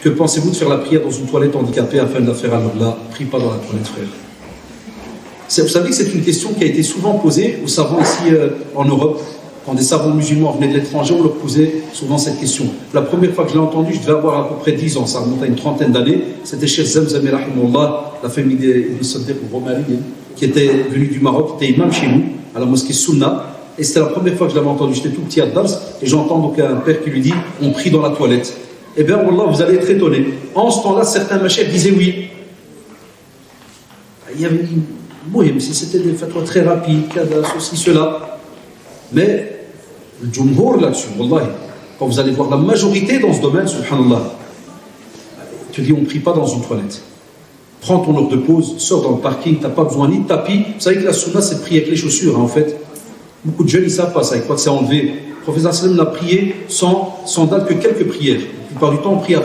Que pensez-vous de faire la prière dans une toilette handicapée afin de la faire à Allah? Prie pas dans la toilette, frère. Vous savez que c'est une question qui a été souvent posée aux savants ici en Europe. Quand des savants musulmans venaient de l'étranger, on leur posait souvent cette question. La première fois que je l'ai entendue, je devais avoir à peu près 10 ans, ça remonte à une trentaine d'années. C'était chez Zamzam rahimahullah, la famille d'Ibn Saddiq al-Romari, qui était venu du Maroc, qui était imam chez nous, à la mosquée Sunna. Et c'était la première fois que je l'avais entendu. J'étais tout petit à Dars, et j'entends donc un père qui lui dit « on prie dans la toilette ». Eh bien, Wallah, vous allez être étonné. En ce temps-là, certains machèques disaient oui. Il y avait une c'était des fatwas très rapides, ceci, cela. Mais le jumhur là-dessus, Wallahi, quand vous allez voir la majorité dans ce domaine, subhanallah, tu dis on ne prie pas dans une toilette. Prends ton heure de pause, sors dans le parking, tu n'as pas besoin ni de tapis. Vous savez que la sunna, c'est de prier avec les chaussures, hein, en fait. Beaucoup de jeunes, ils ne savent pas ça, ils croient que c'est enlevé. Le professeur sallam l'a prié sans sandales que quelques prières. La plupart du temps, on prie avec.